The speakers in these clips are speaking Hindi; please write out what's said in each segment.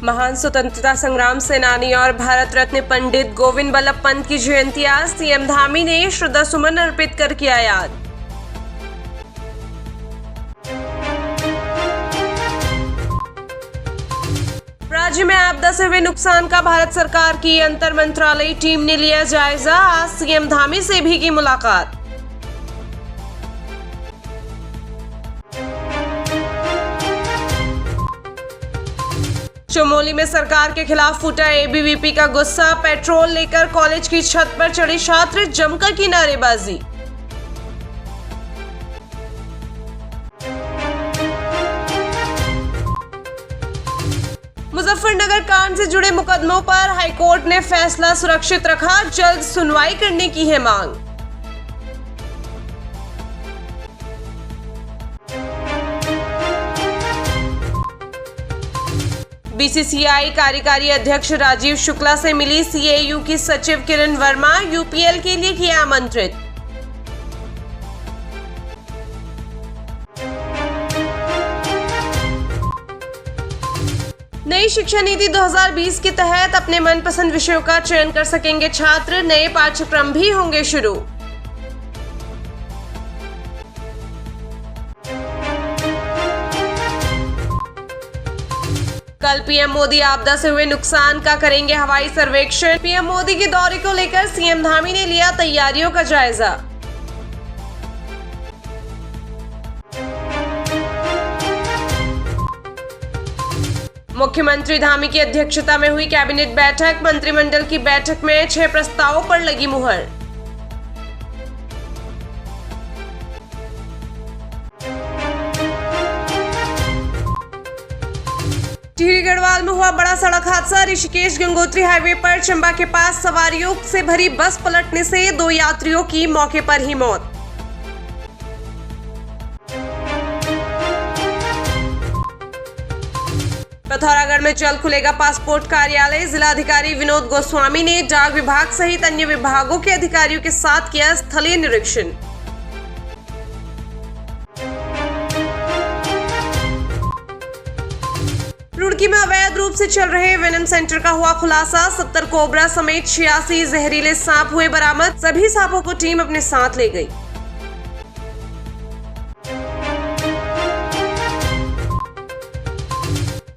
महान स्वतंत्रता संग्राम सेनानी और भारत रत्न पंडित गोविंद बल्लभ पंत की जयंती आज सीएम धामी ने श्रद्धा सुमन अर्पित कर किया याद। राज्य में आपदा से हुए नुकसान का भारत सरकार की अंतर मंत्रालयी टीम ने लिया जायजा। आज सीएम धामी से भी की मुलाकात। चमोली में सरकार के खिलाफ फूटा एबीवीपी का गुस्सा। पेट्रोल लेकर कॉलेज की छत पर चढ़े छात्र, जमकर की नारेबाजी। मुजफ्फरनगर कांड से जुड़े मुकदमों पर हाईकोर्ट ने फैसला सुरक्षित रखा। जल्द सुनवाई करने की है मांग। बीसीसीआई कार्यकारी अध्यक्ष राजीव शुक्ला से मिली सीएयू की सचिव किरण वर्मा। यूपीएल के लिए किया आमंत्रित। नई शिक्षा नीति 2020 के तहत अपने मनपसंद विषयों का चयन कर सकेंगे छात्र। नए पाठ्यक्रम भी होंगे शुरू। कल पीएम मोदी आपदा से हुए नुकसान का करेंगे हवाई सर्वेक्षण। पीएम मोदी के दौरे को लेकर सीएम धामी ने लिया तैयारियों का जायजा। मुख्यमंत्री धामी की अध्यक्षता में हुई कैबिनेट बैठक। मंत्रिमंडल की बैठक में 6 प्रस्तावों पर लगी मुहर। टिहरी गढ़वाल में हुआ बड़ा सड़क हादसा। ऋषिकेश गंगोत्री हाईवे पर चंबा के पास सवारियों से भरी बस पलटने से 2 यात्रियों की मौके पर ही मौत। पिथौरागढ़ में जल्द खुलेगा पासपोर्ट कार्यालय। जिलाधिकारी विनोद गोस्वामी ने डाक विभाग सहित अन्य विभागों के अधिकारियों के साथ किया स्थलीय निरीक्षण। रुड़की में अवैध रूप से चल रहे वेनम सेंटर का हुआ खुलासा। 70 कोबरा समेत 86 जहरीले सांप हुए बरामद। सभी सांपों को टीम अपने साथ ले गई।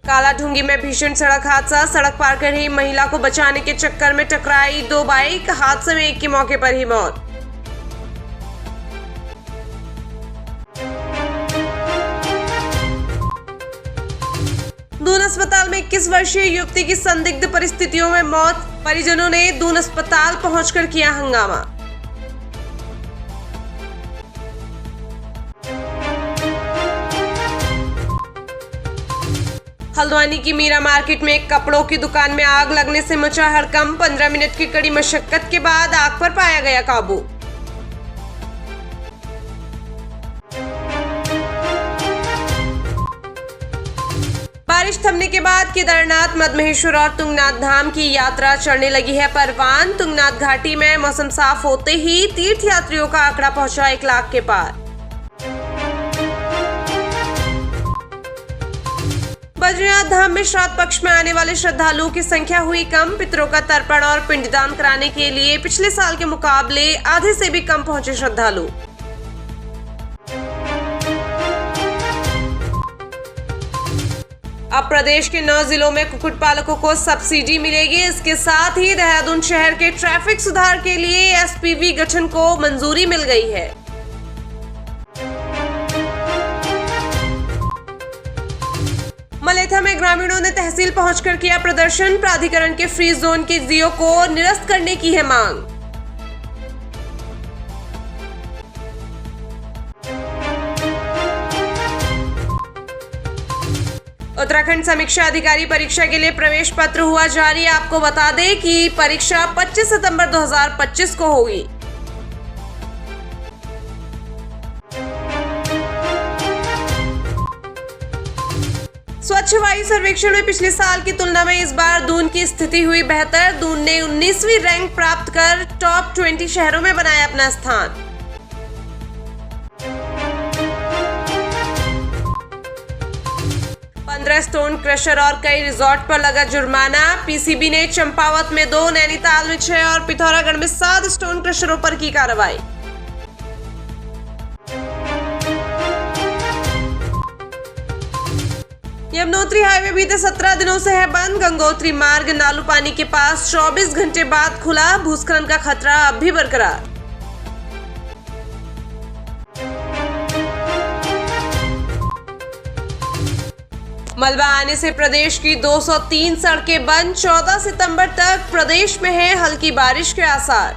कालाढूंगी में भीषण सड़क हादसा। सड़क पार कर रही महिला को बचाने के चक्कर में टकराई 2 बाइक। हादसे में एक की मौके पर ही मौत। दून अस्पताल में 21 वर्षीय युवती की संदिग्ध परिस्थितियों में मौत। परिजनों ने दून अस्पताल पहुंचकर किया हंगामा। हल्द्वानी की मीरा मार्केट में एक कपड़ों की दुकान में आग लगने से मचा हड़कंप। 15 मिनट की कड़ी मशक्कत के बाद आग पर पाया गया काबू। बारिश थमने के बाद केदारनाथ, मद्महेश्वर और तुंगनाथ धाम की यात्रा चढ़ने लगी है परवान। तुंगनाथ घाटी में मौसम साफ होते ही तीर्थ यात्रियों का आंकड़ा पहुंचा 1 लाख के पार। बद्रीनाथ धाम में श्राद्ध पक्ष में आने वाले श्रद्धालुओं की संख्या हुई कम। पितरों का तर्पण और पिंडदान कराने के लिए पिछले साल के मुकाबले आधे से भी कम पहुंचे श्रद्धालु। अब प्रदेश के 9 जिलों में कुक्कुट पालकों को सब्सिडी मिलेगी। इसके साथ ही देहरादून शहर के ट्रैफिक सुधार के लिए एसपीवी गठन को मंजूरी मिल गई है। मलेथा में ग्रामीणों ने तहसील पहुंचकर किया प्रदर्शन। प्राधिकरण के फ्री जोन के जियो को निरस्त करने की है मांग। उत्तराखंड समीक्षा अधिकारी परीक्षा के लिए प्रवेश पत्र हुआ जारी। आपको बता दें कि परीक्षा 25 सितंबर 2025 को होगी। स्वच्छ वायु सर्वेक्षण में पिछले साल की तुलना में इस बार दून की स्थिति हुई बेहतर। दून ने 19वीं रैंक प्राप्त कर टॉप 20 शहरों में बनाया अपना स्थान। 15 स्टोन क्रशर और कई रिजॉर्ट पर लगा जुर्माना। पीसीबी ने चंपावत में 2, नैनीताल में 6 और पिथौरागढ़ में 7 स्टोन क्रशरों पर की कार्रवाई। यमुनोत्री हाईवे बीते 17 दिनों से है बंद। गंगोत्री मार्ग नालूपानी के पास 24 घंटे बाद खुला। भूस्खलन का खतरा अब भी बरकरार। मलबा आने से प्रदेश की 203 सड़कें बंद। 14 सितंबर तक प्रदेश में है हल्की बारिश के आसार।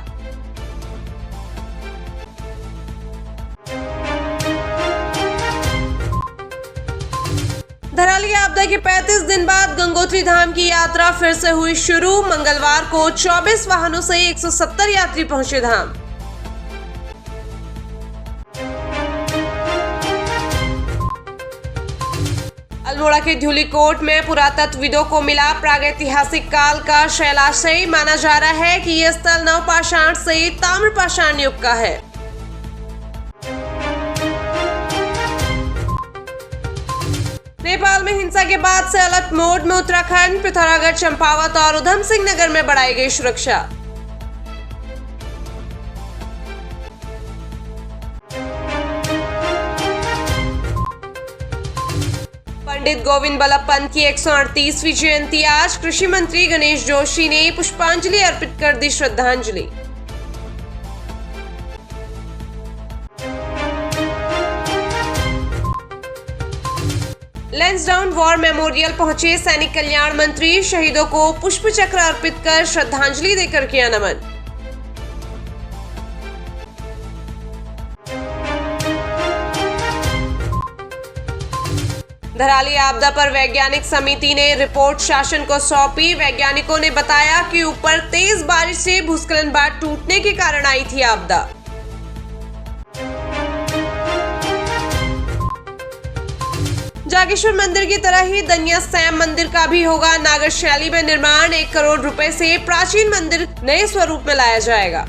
धराली आपदा के 35 दिन बाद गंगोत्री धाम की यात्रा फिर से हुई शुरू। मंगलवार को 24 वाहनों से 170 यात्री पहुंचे धाम। अल्मोड़ा के धुलीकोट में पुरातत्वविदों को मिला प्रागैतिहासिक काल का शैलाशय। माना जा रहा है कि यह स्थल नवपाषाण से ताम्रपाषाण युग का है। नेपाल में हिंसा के बाद से अलर्ट मोड में उत्तराखंड। पिथौरागढ़, चंपावत और उधम सिंह नगर में बढ़ाई गई सुरक्षा। पंडित गोविंद बल्लभ पंत की 138वीं जयंती आज। कृषि मंत्री गणेश जोशी ने पुष्पांजलि अर्पित कर दी श्रद्धांजलि। लैंसडाउन वॉर मेमोरियल पहुंचे सैनिक कल्याण मंत्री। शहीदों को पुष्प चक्र अर्पित कर श्रद्धांजलि देकर किया नमन। धराली आपदा पर वैज्ञानिक समिति ने रिपोर्ट शासन को सौंपी। वैज्ञानिकों ने बताया कि ऊपर तेज बारिश से भूस्खलन बाद टूटने के कारण आई थी आपदा। जागेश्वर मंदिर की तरह ही दनिया सैम मंदिर का भी होगा नागर शैली में निर्माण। 1 करोड़ रुपए से प्राचीन मंदिर नए स्वरूप में लाया जाएगा।